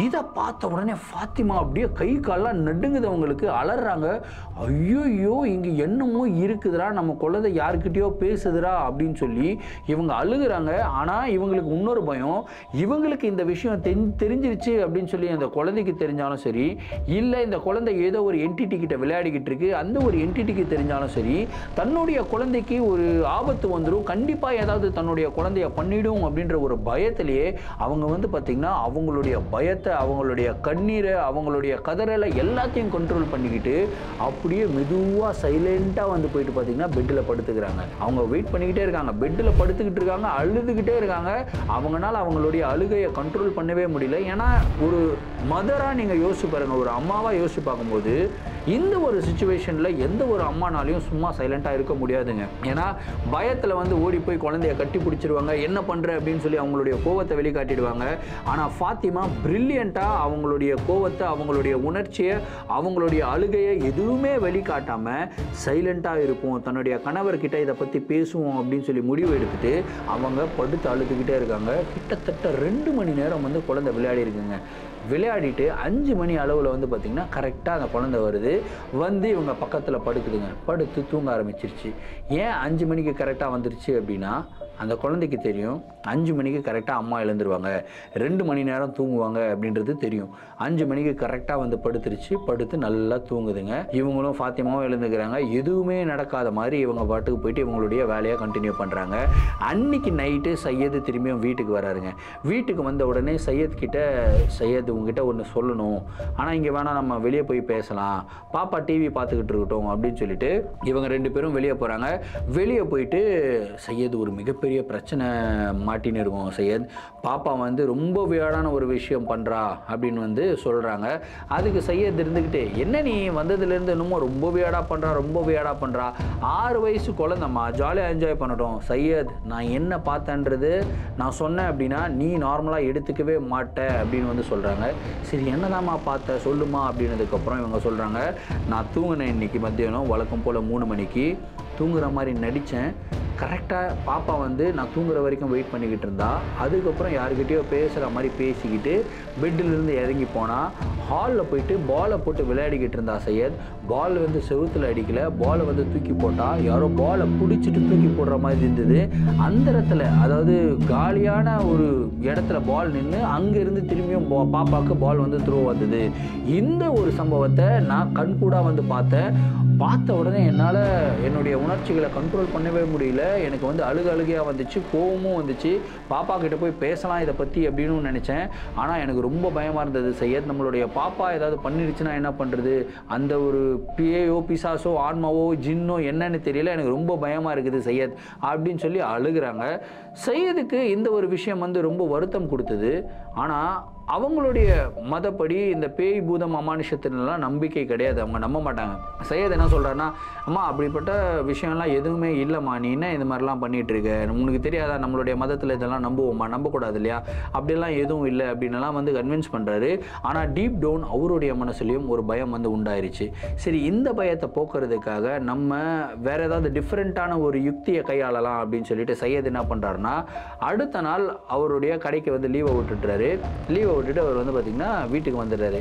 இதை பார்த்த உடனே ஃபாத்திமா அப்படியே கை காலெல்லாம் நடுங்குது. அவங்களுக்கு அலறாங்க. ஐயோ இங்கே என்னமோ இருக்குதுடா, நம்ம குழந்தை யாருக்கிட்டேயோ பேசுதுடா அப்படின்னு சொல்லி இவங்க அழுகுறாங்க. ஆனால் இவங்களுக்கு இன்னொரு பயம், இவங்களுக்கு இந்த விஷயம் தெரிஞ்சிருச்சு அப்படின்னு சொல்லி அந்த குழந்தைக்கு தெரிஞ்சாலும் சரி, இல்லை இந்த குழந்தை ஏதோ ஒரு என்டிட்டி கிட்ட விளையாடிக்கிட்டு இருக்கு, அந்த ஒரு என்டிட்டிக்கு தெரிஞ்சாலும் சரி, தன்னுடைய குழந்தைக்கு ஒரு ஆபத்து வந்துடும், கண்டிப்பாக ஏதாவது தன்னுடைய குழந்தைய பண்ணிடும் அப்படின்ற ஒரு பயத்திலேயே அவங்க வந்து பார்த்தீங்கன்னா அவங்களுடைய பயத்தை, அவங்களுடைய கண்ணீரை, அவங்களுடைய கதறலை எல்லாத்தையும் கண்ட்ரோல் பண்ணிக்கிட்டு அப்படியே மெதுவாக சைலண்டாக வந்து போயிட்டு பார்த்தீங்கன்னா பெட்டில் படுத்துக்கிறாங்க. அவங்க வெயிட் பண்ணிக்கிட்டே இருக்காங்க. பெட்டில் படுத்துக்கிட்டு இருக்காங்க, அழுதுகிட்டே இருக்காங்க. அவங்களால அவங்களுடைய அழுகையை கண்ட்ரோல் பண்ணவே முடியல. ஏன்னா ஒரு மதராக நீங்கள் யோசிச்சு பாருங்க, ஒரு அம்மாவாக யோசிச்சு பார்க்கும்போது இந்த ஒரு சிச்சுவேஷனில் எந்த ஒரு அம்மானாலையும் சும்மா சைலண்டாக இருக்க முடியாதுங்க. ஏன்னா பயத்தில் வந்து ஓடி போய் குழந்தைய கட்டி பிடிச்சிருவாங்க, என்ன பண்ணுற அப்படின்னு சொல்லி அவங்களுடைய கோவத்தை வெளிக்காட்டிடுவாங்க. ஆனால் ஃபாத்திமா பிரில்லியண்ட்டாக அவங்களுடைய கோவத்தை, அவங்களுடைய உணர்ச்சியை, அவங்களுடைய அழுகையை எதுவுமே வெளிக்காட்டாமல் சைலண்டாக இருப்போம், தன்னுடைய கணவர்கிட்ட இதை பற்றி பேசுவோம் அப்படின்னு சொல்லி முடிவு எடுத்துட்டு அவங்க படுத்து அழுதுகிட்டே இருக்காங்க. கிட்டத்தட்ட 2 மணி நேரம் வந்து குழந்தை விளையாடி இருக்குங்க. விளையாடிட்டு 5 மணி அளவில் வந்து பார்த்திங்கன்னா கரெக்டாக அந்த குழந்தை வருது. வந்து இவங்க பக்கத்தில் படுக்குதுங்க. படுத்து தூங்க ஆரம்பிச்சிருச்சு. ஏன் 5 மணிக்கு கரெக்டாக வந்துருச்சு அப்படின்னா, அந்த குழந்தைக்கு தெரியும் 5 மணிக்கு கரெக்டாக அம்மா எழுந்துருவாங்க, 2 மணி நேரம் தூங்குவாங்க அப்படின்றது தெரியும். 5 மணிக்கு கரெக்டாக வந்து படுத்துருச்சு. படுத்து நல்லா தூங்குதுங்க. இவங்களும் ஃபாத்திமாவும் எழுந்துக்கிறாங்க. எதுவுமே நடக்காத மாதிரி இவங்க பாட்டுக்கு போயிட்டு இவங்களுடைய வேலையை கண்டினியூ பண்ணுறாங்க. அன்னைக்கு நைட்டு சையது திரும்பியும் வீட்டுக்கு வராருங்க. வீட்டுக்கு வந்த உடனே சையத் கிட்ட, சையத் உங்ககிட்ட ஒன்று சொல்லணும், ஆனால் இங்கே வேணால் நம்ம வெளியே போய் பேசலாம், பாப்பா டிவி பார்த்துக்கிட்டு இருக்கட்டும் அப்படின்னு சொல்லிட்டு இவங்க 2 பேரும் வெளியே போகிறாங்க. வெளியே போயிட்டு சையத் ஒரு மிகப்பெரிய பிரச்சனை மாட்டின்னு இருக்கும். சையத் பாப்பா வந்து ரொம்ப வியாடான ஒரு விஷயம் பண்ணுறா அப்படின்னு வந்து சொல்கிறாங்க. அதுக்கு சையத் இருந்துக்கிட்டு, என்ன நீ வந்ததுலேருந்து இன்னமும் ரொம்ப வியாடாக பண்ணுறா, ரொம்ப வியாடாக பண்ணுறா, 6 வயசு குழந்தைம்மா, ஜாலியாக என்ஜாய் பண்ணட்டும். சையத் நான் என்ன பார்த்தேன்றது நான் சொன்னேன் அப்படின்னா நீ நார்மலாக எடுத்துக்கவே மாட்ட அப்படின்னு வந்து சொல்கிறாங்க. சரி என்னதாம்மா பார்த்த சொல்லுமா அப்படின்னதுக்கப்புறம் இவங்க சொல்கிறாங்க, நான் தூங்கினேன் இன்னைக்கு மத்தியானம் வழக்கம் போல் 3 மணிக்கு தூங்குற மாதிரி நடித்தேன். கரெக்டாக பாப்பா வந்து நான் தூங்குற வரைக்கும் வெயிட் பண்ணிக்கிட்டு இருந்தா. அதுக்கப்புறம் யாருக்கிட்டேயோ பேசுகிற மாதிரி பேசிக்கிட்டு பெட்டிலிருந்து இறங்கி போனால் ஹாலில் போயிட்டு பாலை போட்டு விளையாடிக்கிட்டு இருந்தா சையத். பால் வந்து செவுத்தில் அடிக்கலை, பாலை வந்து தூக்கி போட்டால் யாரோ பாலை பிடிச்சிட்டு தூக்கி போடுற மாதிரி இருந்தது. அந்த இடத்துல, அதாவது காலியான ஒரு இடத்துல பால் நின்று அங்கேருந்து திரும்பியும் பாப்பாவுக்கு பால் வந்து த்ரோ வந்தது. இந்த ஒரு சம்பவத்தை நான் கண்கூடாக வந்து பார்த்தேன். பார்த்த உடனே என்னால் என்னுடைய உணர்ச்சிகளை கண்ட்ரோல் பண்ணவே முடியல. எனக்கு வந்து அழுகையாக வந்துச்சு, கோவமும் வந்துச்சு. பாப்பா கிட்ட போய் பேசலாம் இதை பற்றி அப்படின்னு நினச்சேன். ஆனால் எனக்கு ரொம்ப பயமாக இருந்தது சையத். நம்மளுடைய பாப்பா ஏதாவது பண்ணிடுச்சுன்னா என்ன பண்ணுறது, அந்த ஒரு பேயோ பிசாசோ ஆன்மாவோ ஜின்னோ என்னன்னு தெரியல, எனக்கு ரொம்ப பயமாக இருக்குது சையத் அப்படின்னு சொல்லி அழுகிறாங்க. சையதுக்கு இந்த ஒரு விஷயம் வந்து ரொம்ப வருத்தம் கொடுத்தது. ஆனால் அவங்களுடைய மதப்படி இந்த பேய் பூதம் அமானுஷத்துலாம் நம்பிக்கை கிடையாது, அவங்க நம்ப மாட்டாங்க. சையத் என்ன சொல்கிறாருன்னா, அம்மா அப்படிப்பட்ட விஷயம்லாம் எதுவுமே இல்லைம்மா, நீ என்ன இந்த மாதிரிலாம் பண்ணிகிட்டு இருக்க, உனக்கு தெரியாதா நம்மளுடைய மதத்தில் இதெல்லாம் நம்புவோம்மா, நம்பக்கூடாது இல்லையா, அப்படிலாம் எதுவும் இல்லை அப்படின்லாம் வந்து கன்வின்ஸ் பண்ணுறாரு. ஆனால் டீப் டவுன் அவருடைய மனசுலையும் ஒரு பயம் வந்து உண்டாயிருச்சு. சரி இந்த பயத்தை போக்குறதுக்காக நம்ம வேறு ஏதாவது டிஃப்ரெண்ட்டான ஒரு யுக்தியை கையாளலாம் அப்படின்னு சொல்லிட்டு சையத் என்ன பண்ணுறாருன்னா, அடுத்த நாள் அவருடைய கடைக்கு வந்து லீவை விட்டுட்டுறாரு. லீவை விட்டுட்டு அவர் வந்து பார்த்திங்கன்னா வீட்டுக்கு வந்துடுறாரு.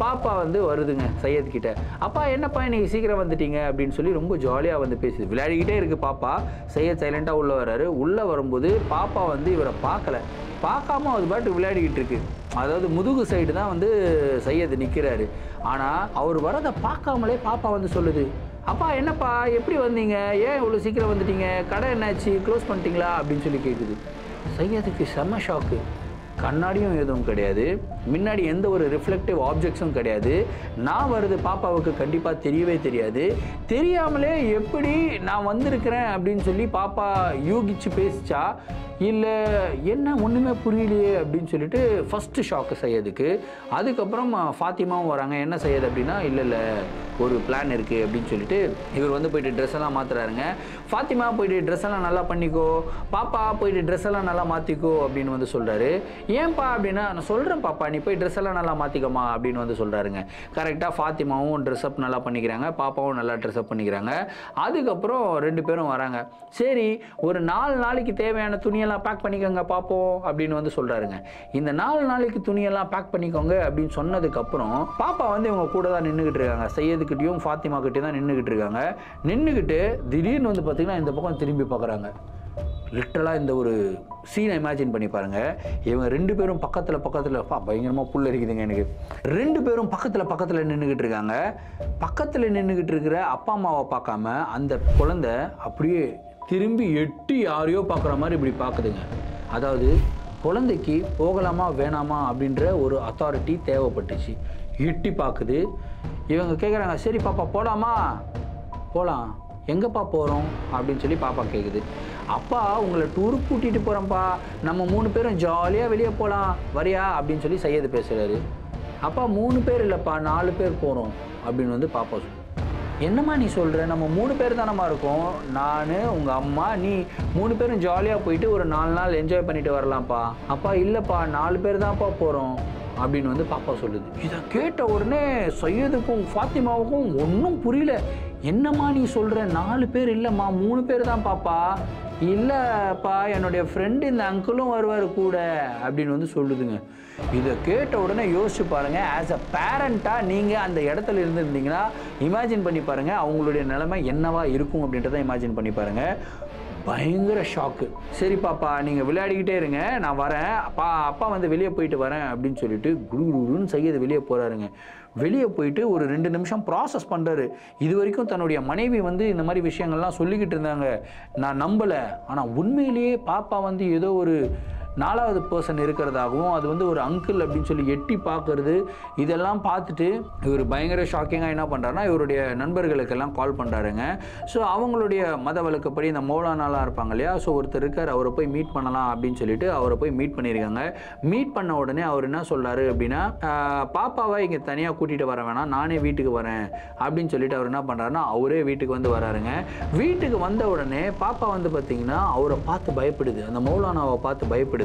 பாப்பா வந்து வருதுங்க சையத் கிட்ட. அப்பா என்னப்பா இன்னைக்கு சீக்கிரம் வந்துட்டீங்க அப்படின்னு சொல்லி ரொம்ப ஜாலியாக வந்து பேசுது. விளையாடிக்கிட்டே இருக்குது பாப்பா. சையத் சைலண்டாக உள்ளே வர்றாரு. உள்ளே வரும்போது பாப்பா வந்து இவரை பார்க்காம அது பாட்டு விளையாடிக்கிட்டு இருக்கு. அதாவது முதுகு சைடு தான் வந்து சையத் நிற்கிறாரு. ஆனால் அவர் வரதை பார்க்காமலே பாப்பா வந்து சொல்லுது, அப்பா என்னப்பா எப்படி வந்தீங்க, ஏன் இவ்வளோ சீக்கிரம் வந்துட்டீங்க, கடை என்னாச்சு க்ளோஸ் பண்ணிட்டீங்களா அப்படின்னு சொல்லி கேட்குது. சையதுக்கு செம்ம ஷாக்கு. கண்ணாடியும் எதுவும் கிடையாது, முன்னாடி எந்த ஒரு ரிஃப்ளெக்டிவ் ஆப்ஜெக்ட்ஸும் கிடையாது. நான் வருது பாப்பாவுக்கு கண்டிப்பாக தெரியவே தெரியாது. தெரியாமலே எப்படி நான் வந்திருக்கிறேன் அப்படின்னு சொல்லி பாப்பா யூகிச்சு பேசிச்சா, இல்லை என்ன ஒன்றுமே புரியலையே அப்படின்னு சொல்லிட்டு ஃபஸ்ட்டு ஷாக்கு சையதுக்கு. அதுக்கப்புறம் ஃபாத்திமாவும் வராங்க. என்ன சையது அப்படின்னா, இல்லை ஒரு பிளான் இருக்குது அப்படின்னு சொல்லிட்டு இவர் வந்து போயிட்டு ட்ரெஸ் எல்லாம் மாற்றுறாருங்க. ஃபாத்திமா போயிட்டு ட்ரெஸ் எல்லாம் நல்லா பண்ணிக்கோ, பாப்பா போயிட்டு ட்ரெஸ் எல்லாம் நல்லா மாற்றிக்கோ அப்படின்னு வந்து சொல்கிறாரு. ஏன்பா அப்படின்னா, நான் சொல்கிறேன் பாப்பா நீ போய் ட்ரெஸ் எல்லாம் நல்லா மாற்றிக்கமா அப்படின்னு வந்து சொல்கிறாருங்க. கரெக்டாக ஃபாத்திமாவும் ட்ரெஸ்அப் நல்லா பண்ணிக்கிறாங்க, பாப்பாவும் நல்லா ட்ரெஸ்அப் பண்ணிக்கிறாங்க. அதுக்கப்புறம் 2 பேரும் வராங்க. சரி ஒரு 4 நாளைக்கு தேவையான துணியெல்லாம் பேக் பண்ணிக்கோங்க பார்ப்போம் அப்படின்னு வந்து சொல்கிறாருங்க. இந்த 4 நாளைக்கு துணியெல்லாம் பேக் பண்ணிக்கோங்க அப்படின்னு சொன்னதுக்கப்புறம் பாப்பா வந்து இவங்க கூட தான் நின்றுக்கிட்டு இருக்காங்க. சையதுக்கிட்டையும் ஃபாத்திமா கிட்டே தான் நின்றுக்கிட்டு இருக்காங்க. நின்றுக்கிட்டு திடீர்னு வந்து பார்த்திங்கன்னா இந்த பக்கம் திரும்பி பார்க்குறாங்க. லிட்டரலாக இந்த ஒரு சீனை இமேஜின் பண்ணி பாருங்கள். இவங்க 2 பேரும் பக்கத்தில் பயங்கரமாக புல் அரிக்குதுங்க எனக்கு. 2 பேரும் பக்கத்தில் நின்றுக்கிட்டு இருக்காங்க. பக்கத்தில் நின்றுக்கிட்டு இருக்கிற அப்பா அம்மாவை பார்க்காம அந்த குழந்தை அப்படியே திரும்பி எட்டி யாரையோ பார்க்குற மாதிரி இப்படி பார்க்குதுங்க. அதாவது குழந்தைக்கு போகலாமா வேணாமா அப்படின்ற ஒரு அத்தாரிட்டி தேவைப்பட்டுச்சு. எட்டி பார்க்குது. இவங்க கேட்குறாங்க, சரி பாப்பா போகலாமா? போகலாம். எங்கேப்பா போகிறோம் அப்படின்னு சொல்லி பாப்பா கேட்குது. அப்பா உங்களை டூருக்கு கூட்டிகிட்டு போகிறேன்ப்பா, நம்ம 3 பேரும் ஜாலியாக வெளியே போகலாம், வரியா அப்படின்னு சொல்லி சையது பேசுகிறாரு. அப்பா 3 பேர் இல்லைப்பா 4 பேர் போகிறோம் அப்படின்னு வந்து பாப்பா சொல்லு. என்னம்மா நீ சொல்கிற? நம்ம 3 பேர் தானம்மா இருக்கோம், நான் உங்கள் அம்மா நீ 3 பேரும் ஜாலியாக போயிட்டு ஒரு 4 நாள் என்ஜாய் பண்ணிட்டு வரலாம்ப்பா. அப்பா இல்லைப்பா 4 பேர் தான்ப்பா போகிறோம் அப்படின்னு வந்து பாப்பா சொல்லுது. இதை கேட்ட உடனே சையதுக்கும் ஃபாத்திமாவுக்கும் ஒன்றும் புரியல. என்னம்மா நீ சொல்கிற? 4 பேர் இல்லைம்மா 3 பேர் தான் பாப்பா. இல்லைப்பா என்னுடைய ஃப்ரெண்டு இந்த அங்கிளும் வருவார் கூட அப்படின்னு வந்து சொல்லுதுங்க. இதை கேட்ட உடனே யோசிச்சு பாருங்கள். ஆஸ் அ பேரண்ட்டாக நீங்கள் அந்த இடத்துல இருந்திருந்தீங்கன்னா இமேஜின் பண்ணி பாருங்கள் அவங்களுடைய நிலைமை என்னவா இருக்கும் அப்படின்றத இமேஜின் பண்ணி பாருங்கள். பயங்கர ஷாக்கு. சரி பாப்பா நீங்கள் விளையாடிக்கிட்டே இருங்க, நான் வரேன், அப்பா வந்து வெளியே போயிட்டு வரேன் அப்படின்னு சொல்லிட்டு குருன்னு சையது வெளியே போகிறாருங்க. வெளியே போயிட்டு ஒரு 2 நிமிஷம் ப்ராசஸ் பண்ணுறாரு. இது வரைக்கும் தன்னுடைய மனைவி வந்து இந்த மாதிரி விஷயங்கள்லாம் சொல்லிக்கிட்டு இருந்தாங்க, நான் நம்பலை. ஆனால் உண்மையிலேயே பாப்பா வந்து ஏதோ ஒரு 4வது பர்சன் இருக்கிறதாகவும் அது வந்து ஒரு அங்கிள் அப்படின்னு சொல்லி எட்டி பார்க்கறது, இதெல்லாம் பார்த்துட்டு இவர் பயங்கர ஷாக்கிங்காக என்ன பண்ணுறாருன்னா இவருடைய நண்பர்களுக்கெல்லாம் கால் பண்ணுறாருங்க. ஸோ அவங்களுடைய மத வழக்கப்படி இந்த மௌலானாலாம் இருப்பாங்க இல்லையா, ஸோ ஒருத்தர் இருக்கார், அவரை போய் மீட் பண்ணலாம் அப்படின்னு சொல்லிட்டு அவரை போய் மீட் பண்ணியிருக்காங்க. மீட் பண்ண உடனே அவர் என்ன சொல்கிறாரு அப்படின்னா, பாப்பாவை இங்கே தனியாக கூட்டிகிட்டு வர வேணாம், நானே வீட்டுக்கு வரேன் அப்படின்னு சொல்லிட்டு அவர் என்ன பண்ணுறாருன்னா அவரே வீட்டுக்கு வந்து வராருங்க. வீட்டுக்கு வந்த உடனே பாப்பா வந்து பார்த்தீங்கன்னா அவரை பார்த்து பயப்படுது, அந்த மௌலானாவை பார்த்து பயப்படுது.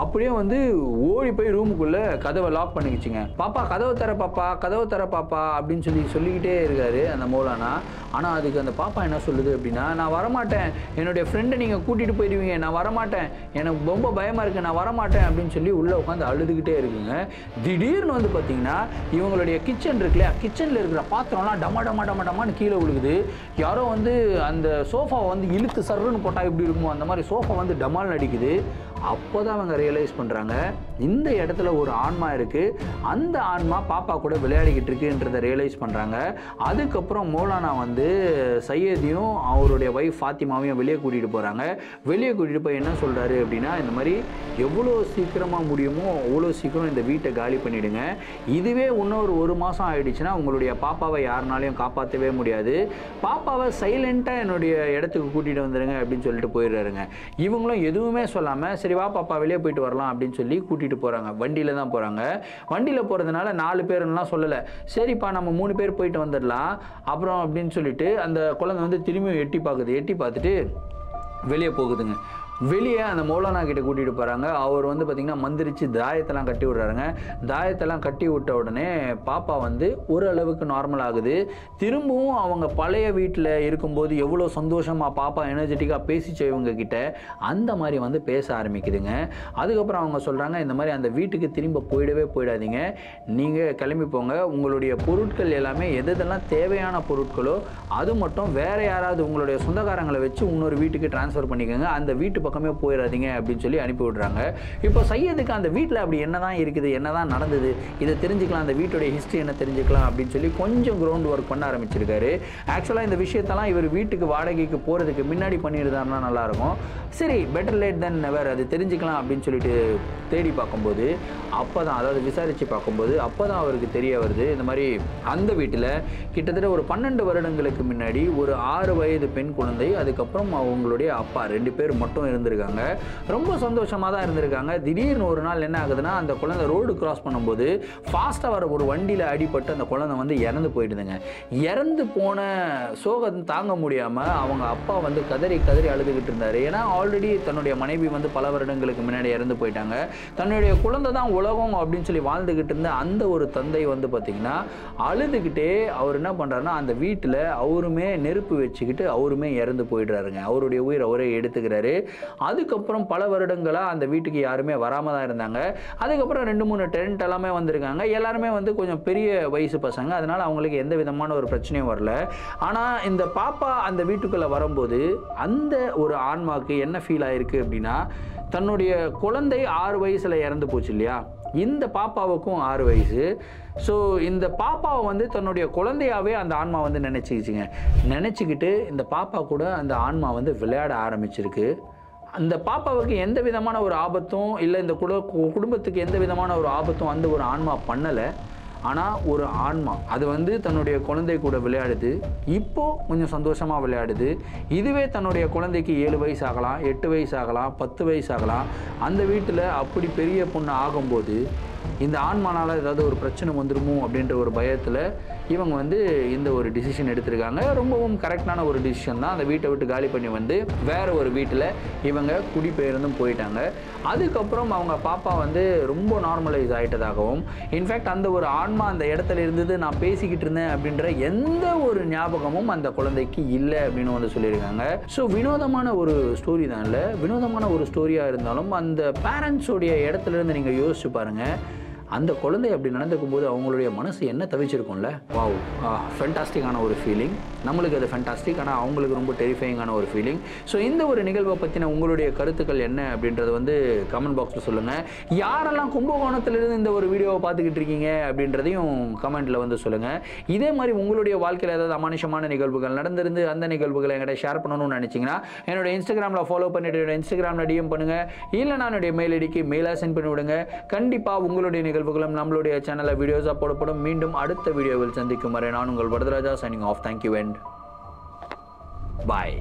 அப்படியே வந்து ஓடி போய் ரூமுக்குள்ள கதவை லாக் பண்ணிக்கிச்சுங்க. பாப்பா கதவை தர பாப்பா, கதவை தர பாப்பா அப்படின்னு சொல்லிக்கிட்டே இருக்காரு அந்த மௌலானா. ஆனால் அதுக்கு அந்த பாப்பா என்ன சொல்லுது அப்படின்னா, நான் வரமாட்டேன், என்னுடைய ஃப்ரெண்டை நீங்கள் கூட்டிகிட்டு போயிடுவீங்க, நான் வரமாட்டேன், எனக்கு ரொம்ப பயமாக இருக்குது, நான் வரமாட்டேன் அப்படின்னு சொல்லி உள்ளே உட்காந்து அழுதுகிட்டே இருக்குங்க. திடீர்னு வந்து பார்த்தீங்கன்னா இவங்களுடைய கிச்சன் இருக்குல்லையா, கிச்சனில் இருக்கிற பாத்திரம்லாம் டமான்னு கீழே விழுகுது. யாரோ வந்து அந்த சோஃபாவை வந்து இழுத்து சர்ன்னு போட்டால் எப்படி இருக்குமோ அந்த மாதிரி சோஃபா வந்து டமால் அடிக்குது. அப்போ தான் அவங்க ரியலைஸ் பண்ணுறாங்க இந்த இடத்துல ஒரு ஆன்மா இருக்குது, அந்த ஆன்மா பாப்பா கூட விளையாடிக்கிட்டு இருக்குன்றதை ரியலைஸ் பண்ணுறாங்க. அதுக்கப்புறம் மௌலானா வந்து சையதையும் அவருடைய ஒய்ஃப் ஃபாத்திமாவையும் வெளியே கூட்டிகிட்டு போகிறாங்க. வெளியே கூட்டிகிட்டு போய் என்ன சொல்கிறாரு அப்படின்னா, இந்த மாதிரி எவ்வளோ சீக்கிரமாக முடியுமோ அவ்வளோ சீக்கிரம் இந்த வீட்டை காலி பண்ணிவிடுங்க, இதுவே இன்னொரு 1 மாதம் ஆகிடுச்சுன்னா உங்களுடைய பாப்பாவை யாருனாலையும் காப்பாற்றவே முடியாது, பாப்பாவை சைலண்ட்டாக என்னுடைய இடத்துக்கு கூட்டிகிட்டு வந்துடுங்க அப்படின்னு சொல்லிட்டு போயிடுறாருங்க. இவங்களும் எதுவுமே சொல்லாமல் சரி வா பாப்பா வெளியே போயிட்டு வரலாம் அப்படின்னு சொல்லி கூட்டிகிட்டு போகிறாங்க. வண்டியில் தான் போகிறாங்க. வண்டியில் போகிறதுனால 4 பேருலாம் சொல்லலை, சரிப்பா நம்ம 3 பேர் போயிட்டு வந்துடலாம் அப்புறம் அப்படின்னு சொல்லிட்டு அந்த குழந்தை வந்து திரும்பியும் எட்டி பார்க்குது. எட்டி பார்த்துட்டு வெளியே போகுதுங்க. வெளியே அந்த மௌலானா கிட்ட கூட்டிகிட்டு போகிறாங்க. அவர் வந்து பார்த்திங்கன்னா மந்திரிச்சு தாயத்தெல்லாம் கட்டி விட்றாருங்க. தாயத்தெல்லாம் கட்டி விட்ட உடனே பாப்பா வந்து ஓரளவுக்கு நார்மல் ஆகுது. திரும்பவும் அவங்க பழைய வீட்டில் இருக்கும்போது எவ்வளோ சந்தோஷமாக பாப்பா எனர்ஜெட்டிக்காக பேசிச்சு இவங்க கிட்ட, அந்த மாதிரி வந்து பேச ஆரம்பிக்குதுங்க. அதுக்கப்புறம் அவங்க சொல்கிறாங்க, இந்த மாதிரி அந்த வீட்டுக்கு திரும்ப போயிடாதீங்க, நீங்கள் கிளம்பி போங்க, உங்களுடைய பொருட்கள் எல்லாமே எதெல்லாம் தேவையான பொருட்களோ அது மட்டும் வேறு யாராவது உங்களுடைய சொந்தக்காரங்களை வச்சு இன்னொரு வீட்டுக்கு ட்ரான்ஸ்ஃபர் பண்ணிக்கோங்க, அந்த வீட்டு பக்கமே போயிடாதீங்க அப்படின்னு சொல்லி அனுப்பி விடுறாங்க. இப்போ சையதுக்கு அந்த வீட்டில் அப்படி என்னதான் இருக்குது, என்னதான் நடந்தது, இதை தெரிஞ்சுக்கலாம், அந்த வீட்டுடைய ஹிஸ்ட்ரி என்ன தெரிஞ்சுக்கலாம் அப்படின்னு சொல்லி கொஞ்சம் கிரவுண்ட் ஒர்க் பண்ண ஆரம்பிச்சிருக்காரு. ஆக்சுவலாக இந்த விஷயத்தெல்லாம் இவர் வீட்டுக்கு வாடகைக்கு போகிறதுக்கு முன்னாடி பண்ணியிருந்தாருன்னா நல்லாயிருக்கும். சரி பெட்டர் லேட் தென் நெவர், அது தெரிஞ்சுக்கலாம் அப்படின்னு சொல்லிட்டு தேடி பார்க்கும்போது அப்போ தான், அதாவது விசாரித்து பார்க்கும்போது அப்போ தான் அவருக்கு தெரிய வருது, இந்த மாதிரி அந்த வீட்டில் கிட்டத்தட்ட ஒரு 12 வருடங்களுக்கு முன்னாடி ஒரு 6 வயது பெண் குழந்தை, அதுக்கப்புறம் அவங்களுடைய அப்பா 2 பேர் மட்டும் இருந்திருக்காங்க. ரொம்ப சந்தோஷமாக தான் இருந்திருக்காங்க. திடீர்னு ஒரு நாள் என்ன ஆகுதுன்னா, அந்த குழந்தை ரோடு கிராஸ் பண்ணும்போது ஃபாஸ்ட்டாக வர ஒரு வண்டியில் அடிபட்டு அந்த குழந்தை வந்து இறந்து போயிடுதுங்க. இறந்து போன சோகம் தாங்க முடியாமல் அவங்க அப்பா வந்து கதறி கதறி அழுதுகிட்டு இருந்தார். ஏன்னா ஆல்ரெடி தன்னுடைய மனைவி வந்து பல வருடங்களுக்கு முன்னாடி இறந்து போயிட்டாங்க. தன்னுடைய குழந்தை தான் உலகம் அப்படின்னு சொல்லி வாழ்ந்துகிட்டு இருந்த அந்த ஒரு தந்தை வந்து பார்த்தீங்கன்னா அழுதுகிட்டே அவர் என்ன பண்ணுறாருன்னா, அந்த வீட்டில் அவருமே நெருப்பு வச்சுக்கிட்டு அவருமே இறந்து போயிடுறாருங்க. அவருடைய உயிர் அவரே எடுத்துக்கிறாரு. அதுக்கப்புறம் பல வருடங்களாக அந்த வீட்டுக்கு யாருமே வராமல் தான் இருந்தாங்க. அதுக்கப்புறம் 2-3 டென்ட் எல்லாமே வந்திருக்காங்க. எல்லாருமே வந்து கொஞ்சம் பெரிய வயசு பசங்க, அதனால அவங்களுக்கு எந்த விதமான ஒரு பிரச்சனையும் வரல. ஆனால் இந்த பாப்பா அந்த வீட்டுக்குள்ளே வரும்போது அந்த ஒரு ஆன்மாவுக்கு என்ன ஃபீல் ஆயிருக்கு அப்படின்னா, தன்னுடைய குழந்தை 6 வயசுல இறந்து போச்சு இல்லையா, இந்த பாப்பாவுக்கும் 6 வயசு. ஸோ இந்த பாப்பாவை வந்து தன்னுடைய குழந்தையாவே அந்த ஆன்மா வந்து நினச்சிக்கிட்டு இந்த பாப்பா கூட அந்த ஆன்மா வந்து விளையாட ஆரம்பிச்சிருக்கு. அந்த பாப்பாவுக்கு எந்த விதமான ஒரு ஆபத்தும் இல்லை, இந்த குடும்பத்துக்கு எந்த விதமான ஒரு ஆபத்தும் அந்த ஒரு ஆன்மா பண்ணலை. ஆனால் ஒரு ஆன்மா அது வந்து தன்னுடைய குழந்தை கூட விளையாடுது. இப்போது கொஞ்சம் சந்தோஷமாக விளையாடுது. இதுவே தன்னுடைய குழந்தைக்கு 7 வயசு ஆகலாம், 8 வயசு ஆகலாம், 10 வயசு ஆகலாம். அந்த வீட்டில் அப்படி பெரிய பொண்ணு ஆகும்போது இந்த ஆன்மானால் ஏதாவது ஒரு பிரச்சனை வந்துடுமோ அப்படின்ற ஒரு பயத்தில் இவங்க வந்து இந்த ஒரு டிசிஷன் எடுத்திருக்காங்க. ரொம்பவும் கரெக்டான ஒரு டிசிஷன் தான். அந்த வீட்டை விட்டு காலி பண்ணி வந்து வேறு ஒரு வீட்டில் இவங்க குடிபெயர்ந்தும் போயிட்டாங்க. அதுக்கப்புறம் அவங்க பாப்பா வந்து ரொம்ப நார்மலைஸ் ஆகிட்டதாகவும், இன்ஃபேக்ட் அந்த ஒரு ஆன்மா அந்த இடத்துல இருந்தது நான் பேசிக்கிட்டு இருந்தேன் அப்படின்ற எந்த ஒரு ஞாபகமும் அந்த குழந்தைக்கு இல்லை அப்படின்னு வந்து சொல்லியிருக்காங்க. ஸோ வினோதமான ஒரு ஸ்டோரி தான், இல்லை வினோதமான ஒரு ஸ்டோரியாக இருந்தாலும் அந்த பேரண்ட்ஸோடைய இடத்துல இருந்து நீங்கள் யோசிச்சு பாருங்கள். அந்த குழந்தை அப்படி நடந்துக்கும் போது அவங்களுடைய மனசு என்ன தவிச்சிருக்கும்ல. வாவ், ஃபென்டாஸ்டிக்கான ஒரு ஃபீலிங். நம்மளுக்கு அது ஃபென்டாஸ்டிக், ஆனால் அவங்களுக்கு ரொம்ப டெரிஃபைங்கான ஒரு ஃபீலிங். ஸோ இந்த ஒரு நிகழ்வை பற்றின உங்களுடைய கருத்துக்கள் என்ன அப்படின்றது வந்து கமெண்ட் பாக்ஸில் சொல்லுங்கள். யாரெல்லாம் கும்பகோணத்திலிருந்து இந்த ஒரு வீடியோவை பார்த்துக்கிட்டு இருக்கீங்க அப்படின்றதையும் கமெண்ட்டில் வந்து சொல்லுங்கள். இதே மாதிரி உங்களுடைய வாழ்க்கையில் ஏதாவது அமானுஷமான நிகழ்வுகள் நடந்திருந்து அந்த நிகழ்வுகளை என்கிட்ட ஷேர் பண்ணணும்னு நினச்சிங்கன்னா என்னோட இன்ஸ்டாகிராமில் ஃபாலோ பண்ணிவிட்டு என்னோட இன்ஸ்டாகிராமில் டிஎம் பண்ணுங்கள். இல்லை நான் என்னுடைய மெயில் ஐடிக்கு மெயிலாக சென்ட் பண்ணி விடுங்க. கண்டிப்பாக உங்களுடைய நிகழ்வுகளும் நம்மளுடைய சேனலில் வீடியோஸாக போடப்படும். மீண்டும் அடுத்த வீடியோவில் சந்திக்கும் வரை நான் உங்கள் Varadaraja, signing off. Thank you and bye.